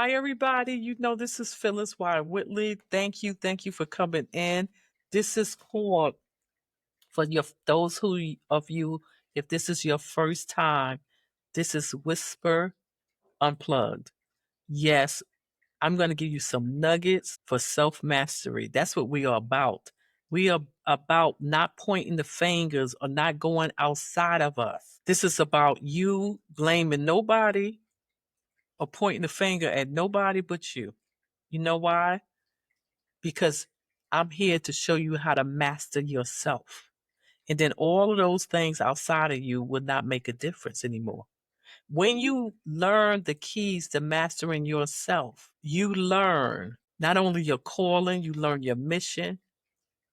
Hi, everybody. This is Phyllis Whitley. Thank you. Thank you for coming in. This is called for those of you, if this is your first time, this is Whisper Unplugged. Yes, I'm going to give you some nuggets for self mastery. That's what we are about. We are about not pointing the fingers or not going outside of us. This is about you blaming nobody or pointing the finger at nobody but you. You know why? Because I'm here to show you how to master yourself. And then all of those things outside of you will not make a difference anymore. When you learn the keys to mastering yourself, you learn not only your calling, you learn your mission,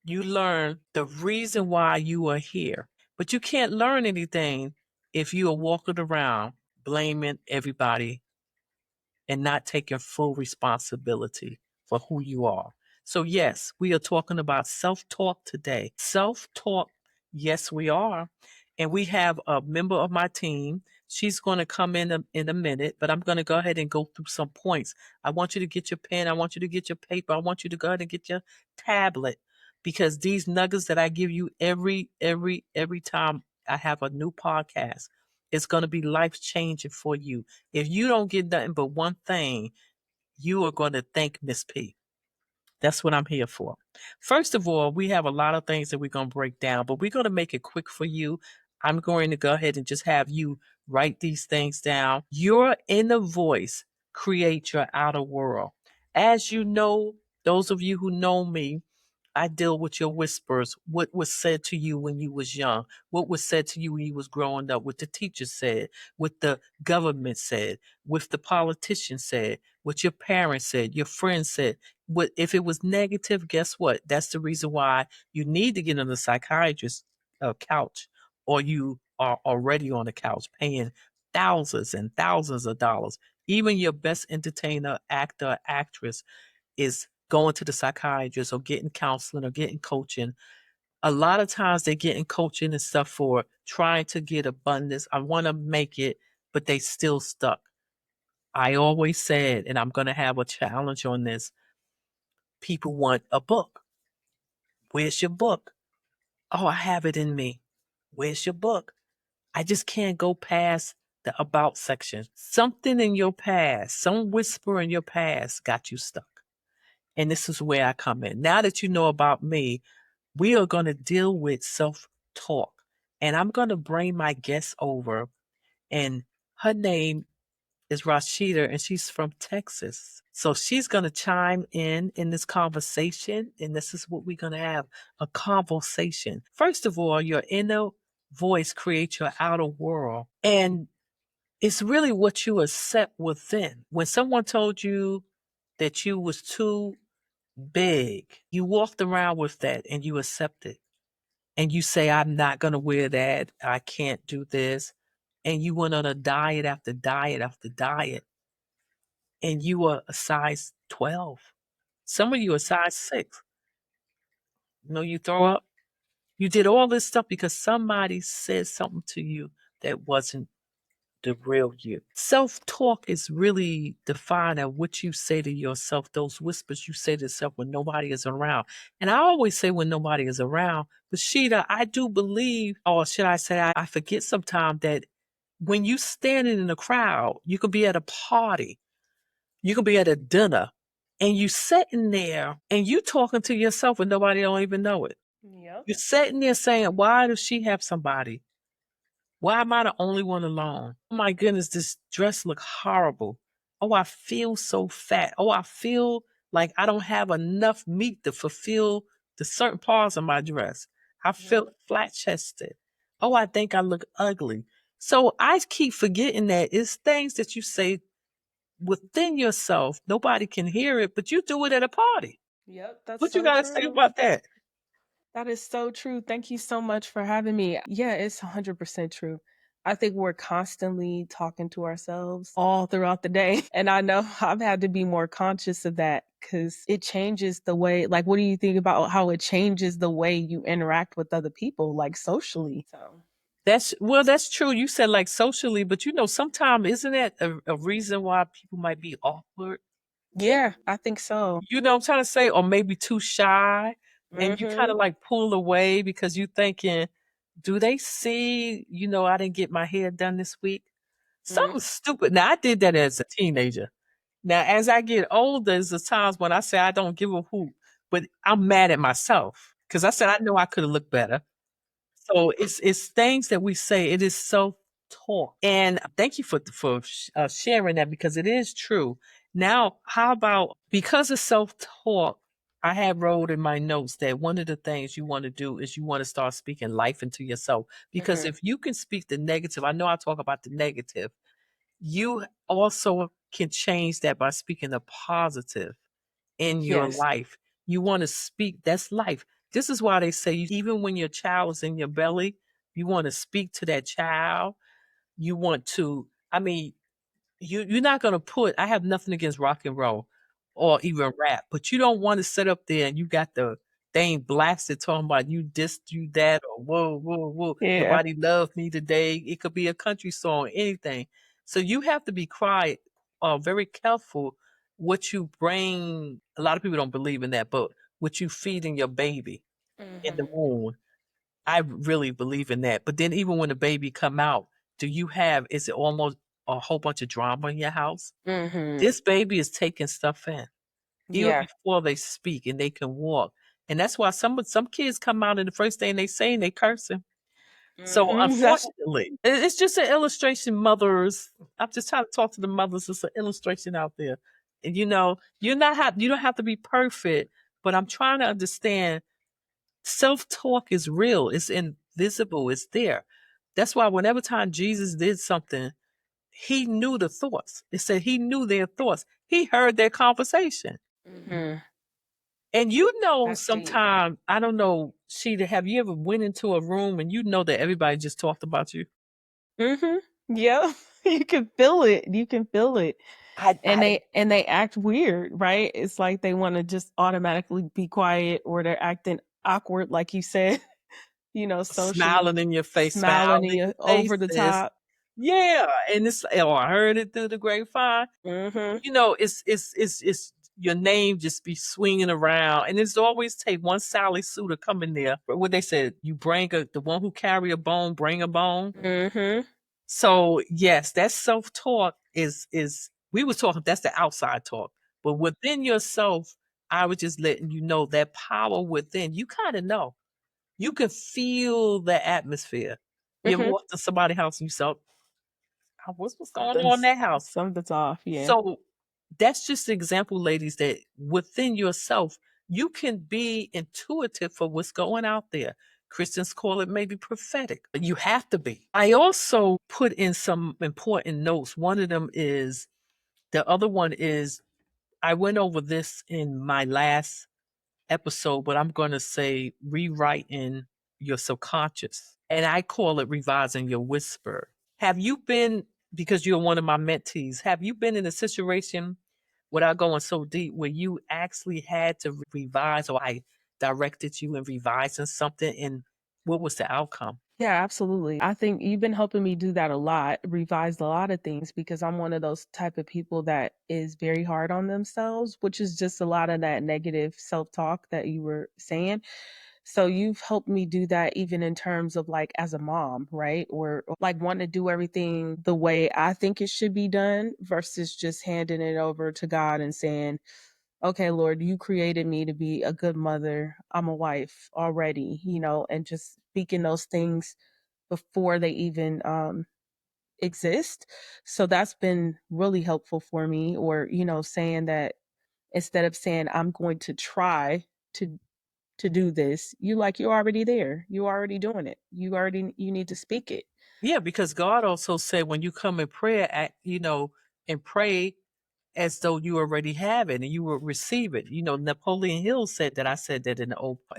you learn the reason why you are here. But you can't learn anything if you are walking around blaming everybody and not taking full responsibility for who you are. So, yes, we are talking about self talk today. Self talk, yes, we are. And we have a member of my team. She's going to come in a minute, but I'm going to go ahead and go through some points. I want you to get your pen. I want you to get your paper. I want you to go ahead and get your tablet because these nuggets that I give you every time I have a new podcast, it's going to be life changing for you. If you don't get nothing but one thing, you are going to thank Miss P. That's what I'm here for. First of all, we have a lot of things that we're going to break down, but we're going to make it quick for you. I'm going to go ahead and just have you write these things down. Your inner voice creates your outer world. As you know, those of you who know me, I deal with your whispers. What was said to you when you was young? What was said to you when you was growing up? What the teacher said? What the government said? What the politician said? What your parents said? Your friends said? What if it was negative? Guess what? That's the reason why you need to get on the psychiatrist couch, or you are already on the couch paying thousands and thousands of dollars. Even your best entertainer, actor, actress is going to the psychiatrist or getting counseling or getting coaching. A lot of times they're getting coaching and stuff for trying to get abundance. I want to make it, but they still stuck. I always said, and I'm going to have a challenge on this. People want a book. Where's your book? Oh, I have it in me. Where's your book? I just can't go past the about section. Something in your past, some whisper in your past got you stuck. And this is where I come in. Now that you know about me, we are going to deal with self talk. And I'm going to bring my guest over, and her name is Rashida, and she's from Texas. So she's going to chime in this conversation, and this is what we're going to have, a conversation. First of all, your inner voice creates your outer world, and it's really what you accept within. When someone told you that you was too big, you walked around with that and you accept it. And you say, I'm not going to wear that. I can't do this. And you went on a diet after diet after diet. And you were a size 12. Some of you are size 6. You throw up. You did all this stuff because somebody said something to you that wasn't the real you. Self talk is really defined at what you say to yourself, those whispers you say to yourself when nobody is around. And I always say when nobody is around, but Sheeta, I do believe, or should I say, I forget sometimes that when you standing in a crowd, you could be at a party, you could be at a dinner, and you sitting there and you talking to yourself and nobody don't even know it. Yep. You're sitting there saying, why does she have somebody? Why am I the only one alone? Oh my goodness, this dress look horrible. Oh, I feel so fat. Oh, I feel like I don't have enough meat to fulfill the certain parts of my dress. I feel Yep. flat chested. Oh, I think I look ugly. So I keep forgetting that it's things that you say within yourself. Nobody can hear it, but you do it at a party. Yep. That's What you so got to say true. about that? That is so true. Thank you so much for having me. Yeah, it's 100% true. I think we're constantly talking to ourselves all throughout the day. And I know I've had to be more conscious of that because it changes the way, like, what do you think about how it changes the way you interact with other people, like socially? So. That's true. You said like socially, but sometimes isn't that a reason why people might be awkward? Yeah, I think so. You know what I'm trying to say? Or maybe too shy, and you kinda, Mhm. like, pull away because you thinking, "Do they see, I didn't get my hair done this week?" Mm. Something stupid. Now, I did that as a teenager. Now, as I get older, there's the times when I say I don't give a hoot, but I'm mad at myself because I said I know I coulda looked better. So it's things that we say. It is self-talk, and thank you for sharing that because it is true. Now, how about because of self-talk, I have wrote in my notes that one of the things you want to do is you want to start speaking life into yourself. Because Mhm. if you can speak the negative, I know I talk about the negative, you also can change that by speaking the positive in your Yes. life. You wanna speak that's life. This is why they say even when your child is in your belly, you wanna speak to that child. You want to I mean, you're not gonna put I have nothing against rock and roll or even rap, but you don't wanna sit up there and you got the thing blasted talking about you this, you that, or whoa, whoa, whoa, Yeah. nobody loved me today. It could be a country song, anything. So you have to be quiet, very careful what you bring. A lot of people don't believe in that, but what you feeding your baby in the Mhm. womb. I really believe in that. But then even when the baby come out, is it almost a whole bunch of drama in your house? Mhm. This baby is taking stuff in, even Yeah. before they speak and they can walk. And that's why some kids come out and the first thing they say they cursing. So Mhm. That's unfortunately, it's just an illustration, mothers. I'm just trying to talk to the mothers. It's an illustration out there. And you don't have to be perfect, but I'm trying to understand self-talk is real, it's invisible, it's there. That's why whenever time Jesus did something, he knew the thoughts. It said he knew their thoughts. He heard their conversation. Mhm. And That's deep. sometime, I don't know, Sheeta, have you ever went into a room and you know that everybody just talked about you? Mhm. Yeah. You can feel it. You can feel it. And I they act weird, right? It's like they wanna just automatically be quiet or they're acting awkward, like you said, socially, smiling in your face, smiling smiling in in your your face, over the sis. top. Yeah, and I heard it through the grapevine. Mhm. It's your name just be swinging around, and it's always take one Sally Sue to come in there. But what they said, you bring the one who carry a bone, bring a bone. Mhm. So yes, that self talk is we were talking. That's the outside talk, but within yourself, I was just letting you know that power within. You kind of know. You can feel the atmosphere. You ever Mhm. walk to somebody's house and you saw, "Oh, what's going on in Something's that house?" something's off, yeah. So that's just an example, ladies, that within yourself, you can be intuitive for what's going out there. Christians call it maybe prophetic, but you have to be. I also put in some important notes. One of them is the other one is I went over this in my last episode, but I'm going to say rewriting your subconscious. And I call it revising your whisper. Have you been, because you're one of my mentees, have you been in a situation without going so deep where you actually had to revise or I directed you in revising something and what was the outcome? Yeah, absolutely. I think you've been helping me do that a lot, revise a lot of things because I'm one of those type of people that is very hard on themselves, which is just a lot of that negative self-talk that you were saying. So you've helped me do that even in terms of like as a mom, right? Or like wanting to do everything the way I think it should be done versus just handing it over to God and saying, okay, Lord, you created me to be a good mother. I'm a wife already, and just speaking those things before they even exist. So that's been really helpful for me. Or, saying that instead of saying I'm going to try to do this, you're already there. You're already doing it. You need to speak it. Yeah, because God also said when you come in prayer, and pray as though you already have it and you will receive it. Napoleon Hill said that. I said that in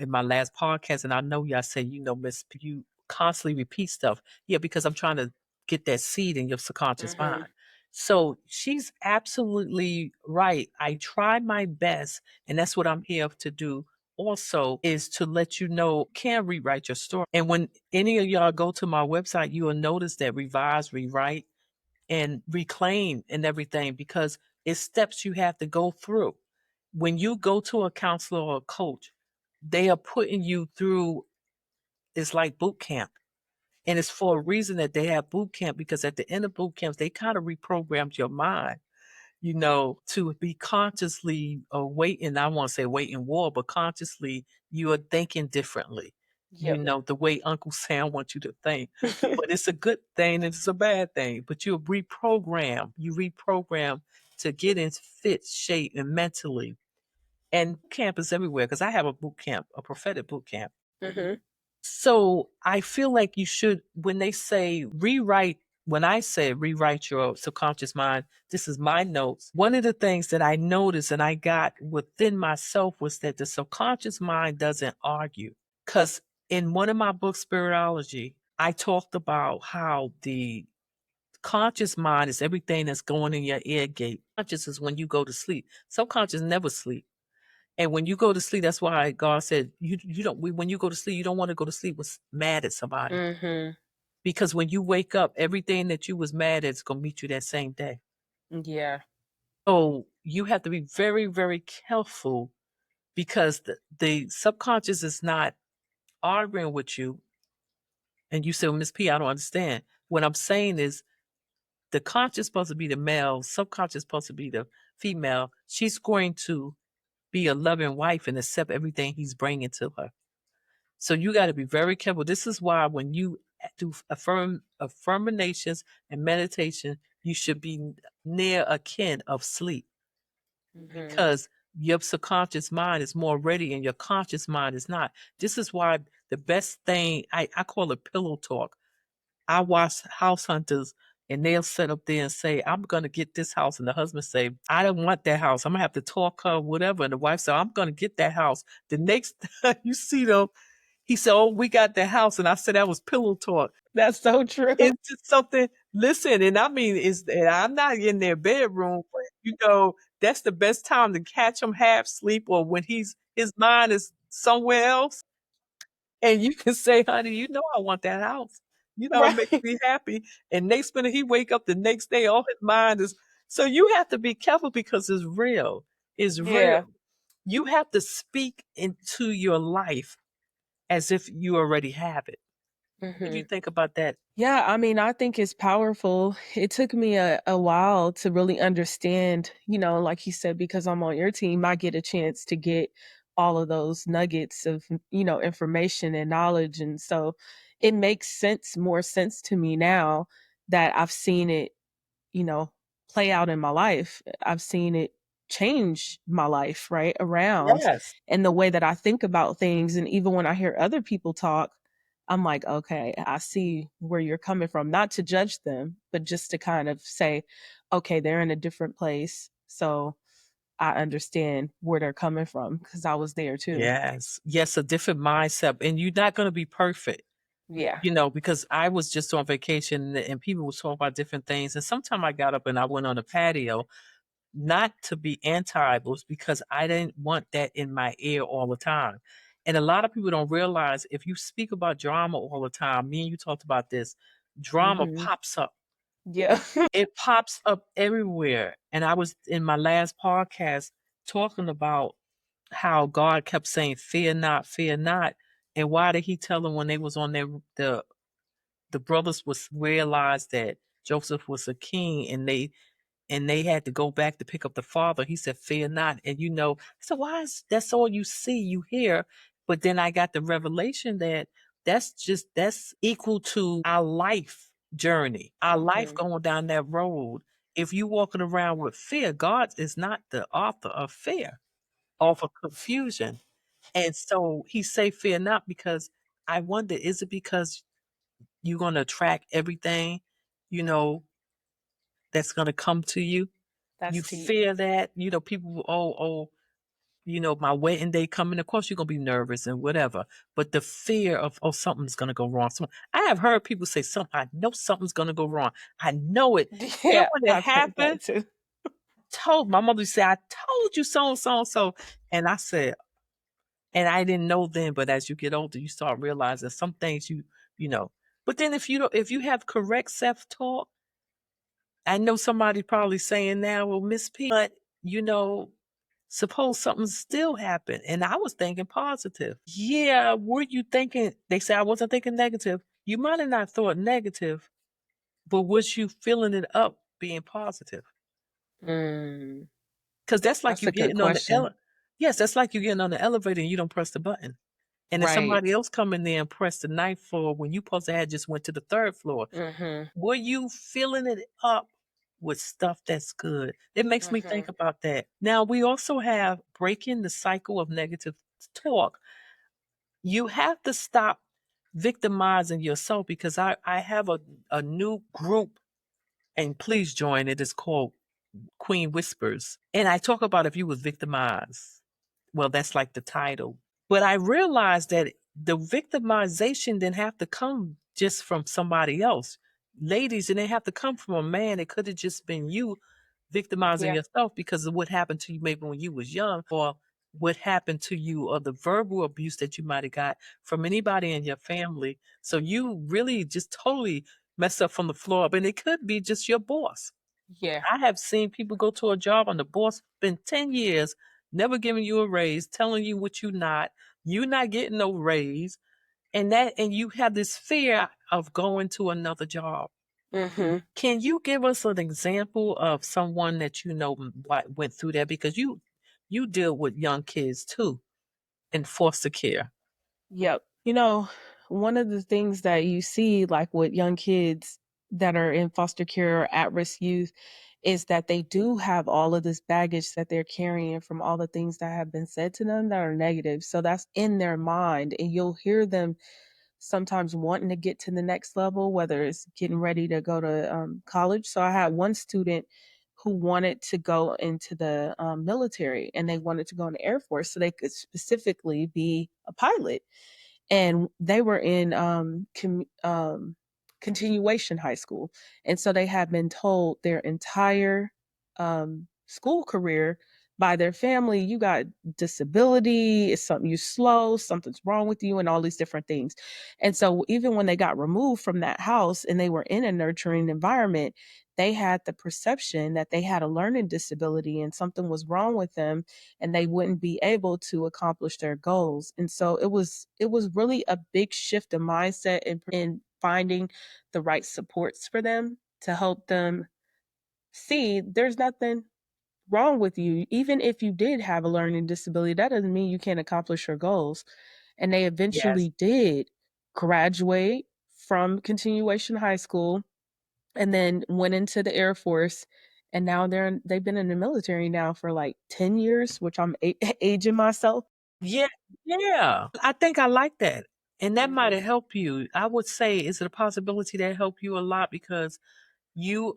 my last podcast, and I know y'all say, Miss, you constantly repeat stuff. Yeah, because I'm trying to get that seed in your subconscious Hmm. mind. So she's absolutely right. I try my best, and that's what I'm here to do also is to let you know can rewrite your story. And when any of y'all go to my website, you will notice that revise, rewrite, and reclaim and everything because it's steps you have to go through. When you go to a counselor or a coach, they are putting you through, it's like boot camp. And it's for a reason that they have boot camp because at the end of boot camps, they kind of reprogrammed your mind, to be consciously awaiting, I won't say waiting war, but consciously you are thinking differently, Yep. the way Uncle Sam wants you to think. But it's a good thing and it's a bad thing. But you reprogram to get in fit shape and mentally. And camp is everywhere because I have a boot camp, a prophetic boot camp. Mhm. So I feel like you should, when they say rewrite, when I say rewrite your subconscious mind, this is my notes. One of the things that I noticed and I got within myself was that the subconscious mind doesn't argue. Because in one of my books, Spiritology, I talked about how the conscious mind is everything that's going in your ear gate. Conscious is when you go to sleep. Subconscious never sleep. And when you go to sleep, that's why God said you don't when you go to sleep, you don't want to go to sleep with mad at somebody. Mhm. Because when you wake up, everything that you was mad at is gonna meet you that same day. Yeah. So you have to be very, very careful because the subconscious is not arguing with you. And you say, well, Miss P, I don't understand. What I'm saying is the conscious supposed to be the male, subconscious supposed to be the female. She's going to be a loving wife and accept everything he's bringing to her. So you got to be very careful. This is why when you do affirmations and meditation, you should be near a kin of sleep Mhm. because your subconscious mind is more ready and your conscious mind is not. This is why the best thing, I call it pillow talk. I watch house hunters and they'll sit up there and say, I'm going to get this house. And the husband say, I don't want that house. I'm going to have to talk her, whatever. And the wife said, I'm going to get that house. The next time you see them, he said, oh, we got the house. And I said, that was pillow talk. That's so true. It's just something, listen, and I mean, and I'm not in their bedroom, but that's the best time to catch him half sleep or when his mind is somewhere else. And you can say, honey, I want that house. It makes Right. me happy. And next minute he wake up the next day, all his mind is, so you have to be careful because it's real. It's Yeah. real. You have to speak into your life as if you already have it. What do you Mhm. think about that? Yeah, I mean, I think it's powerful. It took me a while to really understand, like you said, because I'm on your team, I get a chance to get all of those nuggets of, information and knowledge. And so it makes more sense to me now that I've seen it you know, play out in my life. I've seen it change my life, right, around Yes. and the way that I think about things. And even when I hear other people talk, I'm like, okay, I see where you're coming from. Not to judge them, but just to kind of say, okay, they're in a different place. So I understand where they're coming from because I was there too. Yes. Yes, a different mindset. And you're not going to be perfect. Yeah. Because I was just on vacation and people were talking about different things. And sometime I got up and I went on the patio, not to be anti, but was because I didn't want that in my ear all the time. And a lot of people don't realize if you speak about drama all the time, me and you talked about this, drama Hmm. pops up. Yeah. It pops up everywhere. And I was in my last podcast talking about how God kept saying, fear not, fear not. And why did he tell them when they was on the brothers was realized that Joseph was a king and they had to go back to pick up the father. He said, fear not. And so why is that's all you see, you hear? But then I got the revelation that that's equal to our life journey, our life Hmm. going down that road. If you walking around with fear, God is not the author of fear, of confusion. And so he say fear not because I wonder, is it because you're going to attract everything, you know, that's going to come to you? You That's T. fear that, people, my wedding day coming. Of course, you're going to be nervous and whatever. But the fear of, something's going to go wrong. I have heard people say, I know something's going to go wrong. I know it. Then Yeah, when it I've heard happened, that too. my mother said, I told you so and so and so. And I said, And I didn't know then, but as you get older, you start realizing some things you know. But then if you have correct self-talk, I know somebody probably saying now, "Well, Miss P, but, you know, suppose something still happened," and I was thinking positive. Yeah, were you thinking they say I wasn't thinking negative. You might have not thought negative, but was you filling it up being positive? Mm, Because that's like that's you a good getting on the question. yes, that's like you getting on the elevator and you don't press the button. And then Right. somebody else come in there and press the ninth floor when you supposed to have just went to the 3rd floor. Mhm. Were you filling it up with stuff that's good? It makes me think Mhm. about that. Now, we also have breaking the cycle of negative talk. You have to stop victimizing yourself because I have a new group, and please join it. It's called Queen Whispers. And I talk about if you was victimized. Well, that's like the title. But I realized that the victimization didn't have to come just from somebody else. Ladies, it didn't have to come from a man. It could have just been you victimizing Yeah. yourself because of what happened to you maybe when you was young or what happened to you or the verbal abuse that you might have got from anybody in your family. So you really just totally messed up from the floor up. And it could be just your boss. Yeah. I have seen people go to a job and the boss spend 10 years never giving you a raise, telling you what you're not getting no raise, and you have this fear of going to another job. Mhm. Can you give us an example of someone that you know what went through that? Because you deal with young kids too in foster care. Yep. One of the things that you see, like with young kids that are in foster care or at risk youth, is that they do have all of this baggage that they're carrying from all the things that have been said to them that are negative. So that's in their mind. And you'll hear them sometimes wanting to get to the next level, whether it's getting ready to go to college. So I had one student who wanted to go into the military and they wanted to go in the Air Force so they could specifically be a pilot, and they were in continuation high school, and so they had been told their entire school career by their family, you got disability, it's something, you slow, something's wrong with you, and all these different things. And so even when they got removed from that house and they were in a nurturing environment, they had the perception that they had a learning disability and something was wrong with them and they wouldn't be able to accomplish their goals. And so it was really a big shift of mindset in finding the right supports for them to help them see there's nothing wrong with you. Even if you did have a learning disability, that doesn't mean you can't accomplish your goals. And they Yes. eventually did graduate from continuation high school and then went into the Air Force. And now they've been in the military now for like 10 years, which I'm aging myself. Yeah, yeah. I think I like that. And that might Mhm. have helped you. I would say, is it a possibility that helped you a lot because you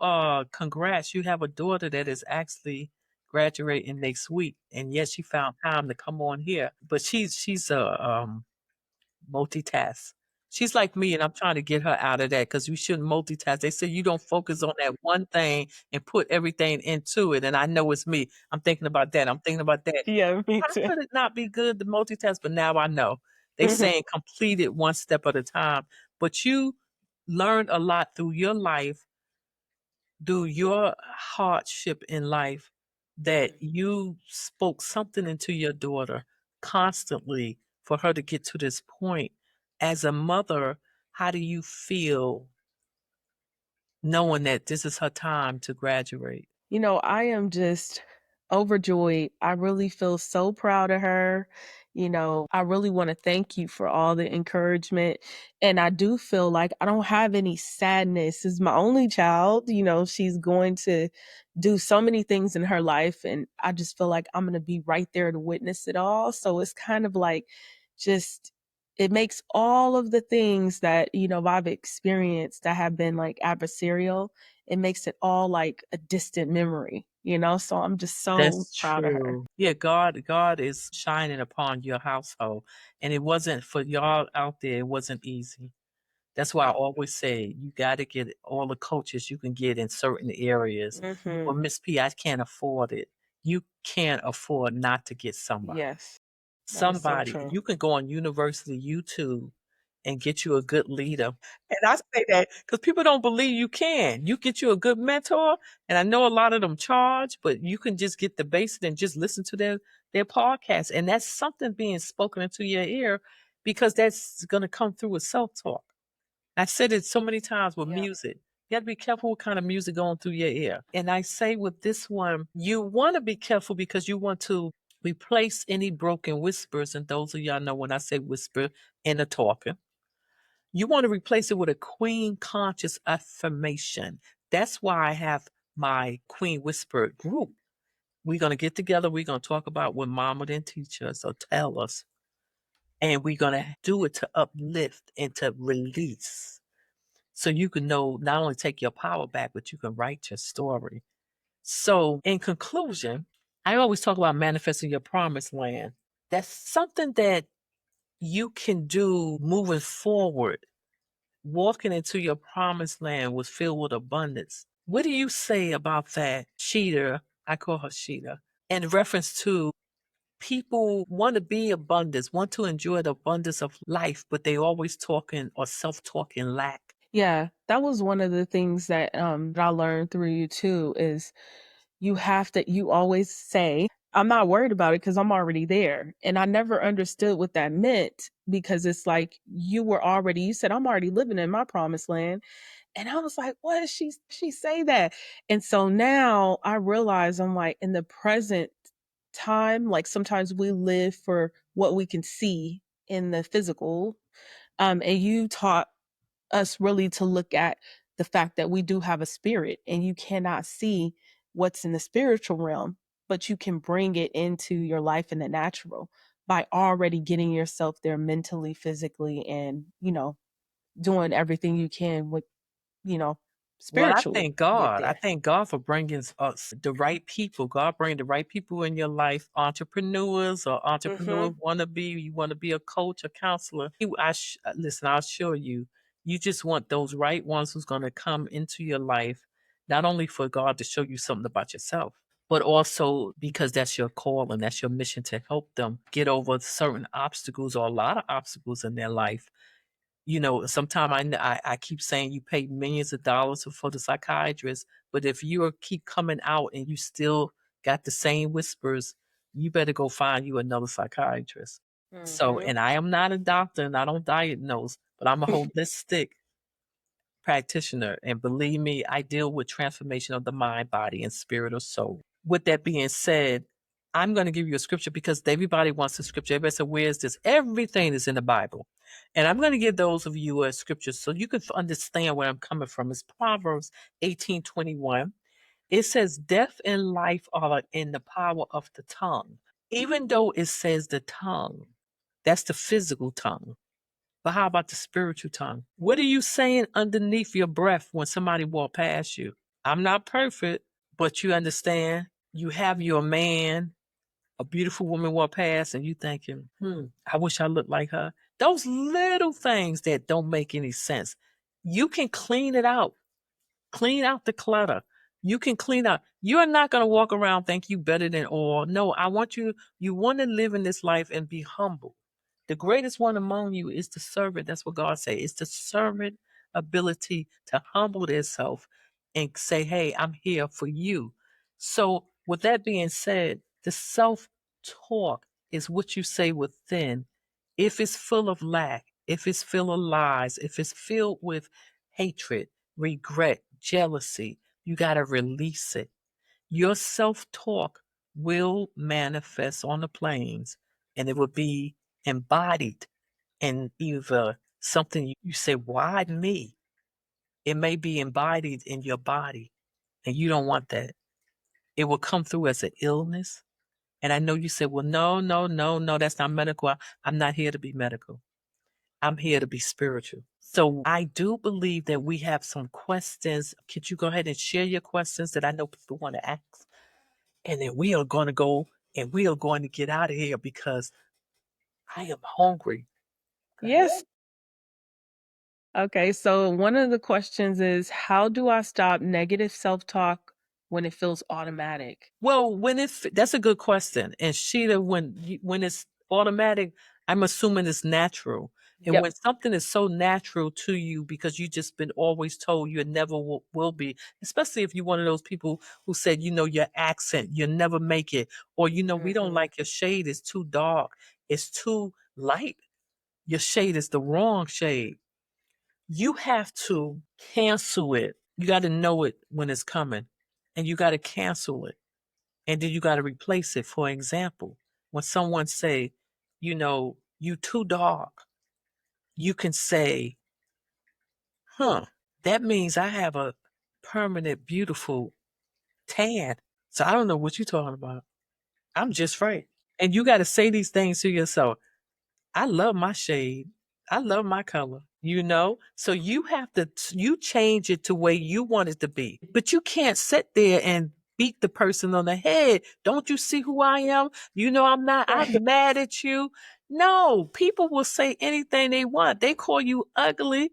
congrats, you have a daughter that is actually graduating next week. And yes, she found time to come on here. But she's a multitask. She's like me, and I'm trying to get her out of that because we shouldn't multitask. They say you don't focus on that one thing and put everything into it. And I know it's me. I'm thinking about that. I'm thinking about that. Yeah, me How too. could it not be good to multitask? But now I know. They Mhm. saying complete it one step at a time. But you learned a lot through your life, through your hardship in life, that Mhm. you spoke something into your daughter constantly for her to get to this point. As a mother, how do you feel knowing that this is her time to graduate? I am just overjoyed. I really feel so proud of her. I really want to thank you for all the encouragement. And I do feel like I don't have any sadness. This is my only child. She's going to do so many things in her life. And I just feel like I'm going to be right there to witness it all. So it's kind of like just, it makes all of the things that, I've experienced that have been like adversarial, it makes it all like a distant memory? So I'm just so That's proud of her. true. Yeah, God is shining upon your household. And it wasn't for y'all out there, it wasn't easy. That's why I No. always say you gotta get all the coaches you can get in certain areas. Well, Mhm. Miss P, I can't afford it. You can't afford not to get somebody. Yes. That is so Somebody, true. you can go on University YouTube and get you a good leader. And I say that because people don't believe you can. You get you a good mentor, and I know a lot of them charge, but you can just get the basic and just listen to their podcast. And that's something being spoken into your ear because that's gonna come through with self-talk. I said it so many times with Yeah. music. You gotta be careful what kind of music going through your ear. And I say with this one, you want to be careful because you want to replace any broken whispers. And those of y'all know when I say whisper, inner talking, you want to replace it with a queen conscious affirmation. That's why I have my Queen Whisper group. We're going to get together. We're going to talk about what mama didn't teach us or tell us. And we're going to do it to uplift and to release. So you can know not only take your power back, but you can write your story. So, in conclusion, I always talk about manifesting your promised land. That's something that you can do moving forward. Walking into your promised land was filled with abundance. What do you say about that, Sheeta? I call her Sheeta. In reference to people want to be abundance, want to enjoy the abundance of life, but they always talking or self-talking lack. Yeah, that was one of the things that I learned through you too is you always say, "I'm not worried about it because I'm already there." And I never understood what that meant because it's like you said, "I'm already living in my promised land." And I was like, "What? She say that?" And so now I realize I'm like in the present time, like sometimes we live for what we can see in the physical. And you taught us really to look at the fact that we do have a spirit and you cannot see what's in the spiritual realm, but you can bring it into your life in the natural by already getting yourself there mentally, physically, and, doing everything you can with, you know, Well, I spiritually thank to get God. I there. thank God for bringing us the right people. God bring the right people in your life, entrepreneurs or entrepreneur Mhm. wannabe. You want to be a coach, a counselor. Listen, I'll assure you, you just want those right ones who's going to come into your life, not only for God to show you something about yourself, but also because that's your call and that's your mission to help them get over certain obstacles or a lot of obstacles in their life. Sometimes I keep saying you pay millions of dollars for the psychiatrist, but if you keep coming out and you still got the same whispers, you better go find you another psychiatrist. So, Mhm. and I am not a doctor and I don't diagnose, but I'm a holistic practitioner. And believe me, I deal with transformation of the mind, body, and spirit or soul. With that being said, I'm going to give you a scripture because everybody wants a scripture. Everybody says, where is this? Everything is in the Bible. And I'm going to give those of you a scripture so you can understand where I'm coming from. It's Proverbs 18:21. It says, death and life are in the power of the tongue. Even though it says the tongue, that's the physical tongue. But how about the spiritual tongue? What are you saying underneath your breath when somebody walk past you? I'm not perfect, but you understand. You have your man, a beautiful woman walk past, and you thinking, I wish I looked like her. Those little things that don't make any sense. You can clean it out. Clean out the clutter. You can clean out. You're not going to walk around think you better than all. No, I want you want to live in this life and be humble. The greatest one among you is the servant. That's what God says. It's the servant ability to humble themselves and say, hey, I'm here for you. So with that being said, the self-talk is what you say within. If it's full of lack, if it's full of lies, if it's filled with hatred, regret, jealousy, you got to release it. Your self talk will manifest on the planes and it will be embodied in either something you say, why me? It may be embodied in your body and you don't want that. It will come through as an illness. And I know you say, well, no, no, no, no, that's not medical. I'm not here to be medical. I'm here to be spiritual. So I do believe that we have some questions. Could you go ahead and share your questions that I know people want to ask? And then we are going to go and we are going to get out of here because I am hungry. Go ahead. Yes. Okay, so one of the questions is how do I stop negative self-talk when it feels automatic? Well, that's a good question. And Sheila, when it's automatic. I'm assuming it's natural. And when Yep. something is so natural to you because you just been always told you never will be, especially if you're one of those people who said, your accent, you'll never make it, or, we don't Mhm. like your shade, it's too dark, it's too light, your shade is the wrong shade. You have to cancel it. You got to know it when it's coming, and you got to cancel it, and then you got to replace it. For example, when someone say, you too dark, you can say, huh, that means I have a permanent, beautiful tan. So I don't know what you're talking about. I'm just right. And you got to say these things to yourself. I love my shade. I love my color, So you have to, you change it to where you want it to be. But you can't sit there and beat the person on the head. Don't you see who I am? I'm Right. mad at you. No, people will say anything they want. They call you ugly.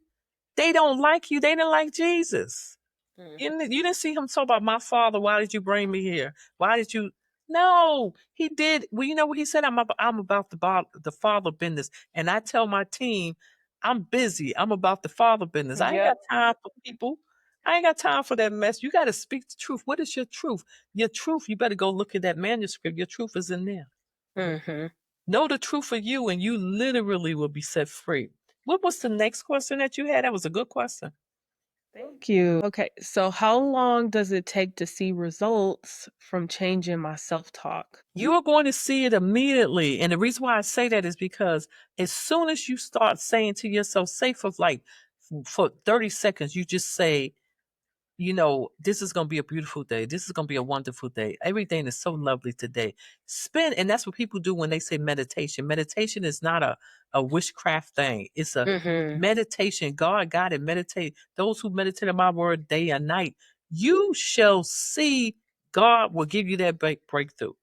They don't like you. They didn't like Jesus. Mhm. You didn't see him talk about my father. Why did you bring me here? Why did you? No, he did. Well, you know what he said? I'm about the father business, and I tell my team, I'm busy. I'm about the father business. I ain't Yep. got time for people. I ain't got time for that mess. You got to speak the truth. What is your truth? Your truth. You better go look at that manuscript. Your truth is in there. Mhm. Know the truth for you, and you literally will be set free. What was the next question that you had? That was a good question. Thank you. Okay, so how long does it take to see results from changing my self-talk? You are going to see it immediately. And the reason why I say that is because as soon as you start saying to yourself, say for like for 30 seconds, you just say, this is going to be a beautiful day. This is going to be a wonderful day. Everything is so lovely today. And that's what people do when they say meditation. Meditation is not a witchcraft thing. It's a Mhm. meditation. God got it. Meditate. Those who meditate on my word day and night, you shall see God will give you that breakthrough.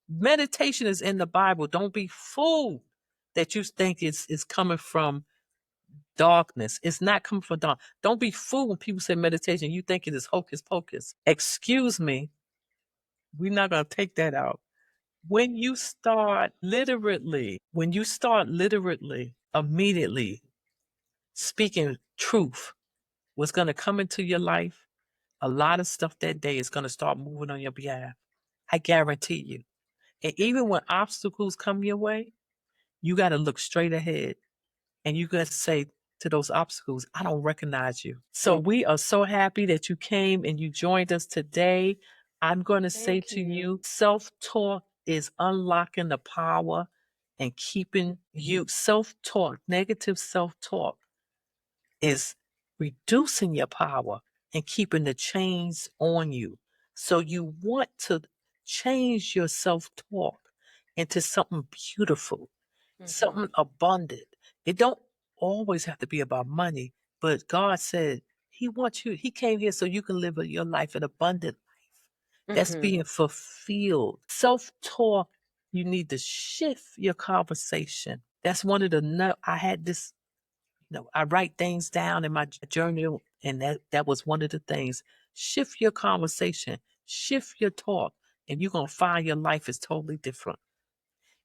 Meditation is in the Bible. Don't be fooled that you think it's coming from darkness. It's not coming from dark. Don't be fooled when people say meditation. You think it is hocus pocus. Excuse me. We're not going to take that out. When you start literally, immediately speaking truth, what's going to come into your life, a lot of stuff that day is going to start moving on your behalf. I guarantee you. And even when obstacles come your way, you got to look straight ahead and you got to say to those obstacles, I don't recognize you. So we are so happy that you came and you joined us today. I'm going to say Thank to you. you, self talk is unlocking the power and keeping you self talk, negative self talk is reducing your power and keeping the chains on you. So you want to change your self talk into something beautiful, Mhm. something abundant. It don't always have to be about money, but God said He wants you. He came here so you can live your life an abundant life. That's Mhm. being fulfilled. Self talk. You need to shift your conversation. That's one of the. I had this I write things down in my journal, and that was one of the things. Shift your conversation, shift your talk, and you're gonna find your life is totally different.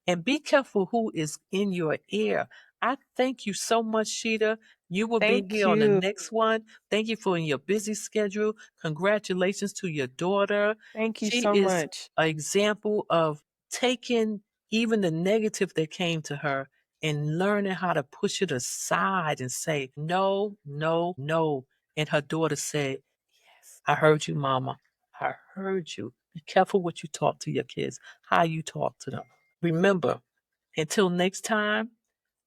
And be careful who is in your ear. I thank you so much, Sheeta. You will be Thank here on the you. next one. Thank you for your busy schedule. Congratulations to your daughter. Thank you She so is much. an example of taking even the negative that came to her and learning how to push it aside and say, no, no, no. And her daughter said, yes, I heard you, Mama. I heard you. Be careful what you talk to your kids, how you talk to them. Remember, until next time,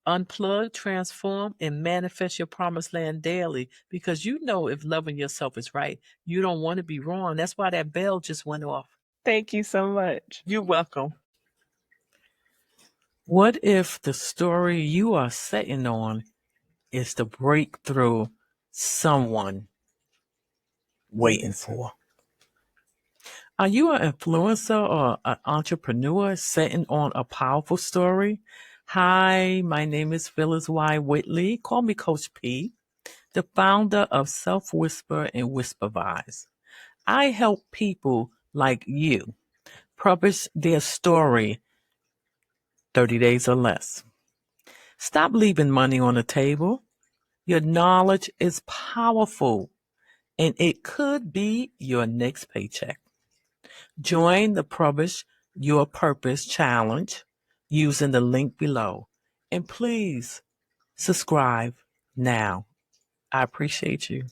unplug, transform, and manifest your promised land daily because you know if loving yourself is right, you don't want to be wrong. That's why that bell just went off. Thank you so much. You're welcome. What if the story you are sitting on is the breakthrough someone waiting for? Are you an influencer or an entrepreneur sitting on a powerful story? Hi, my name is Phyllis Whitley. Call me Coach P, the founder of Self Whisper and Whispervise. I help people like you publish their story 30 days or less. Stop leaving money on the table. Your knowledge is powerful, and it could be your next paycheck. Join the Publish Your Purpose Challenge using the link below. And please subscribe now. I appreciate you.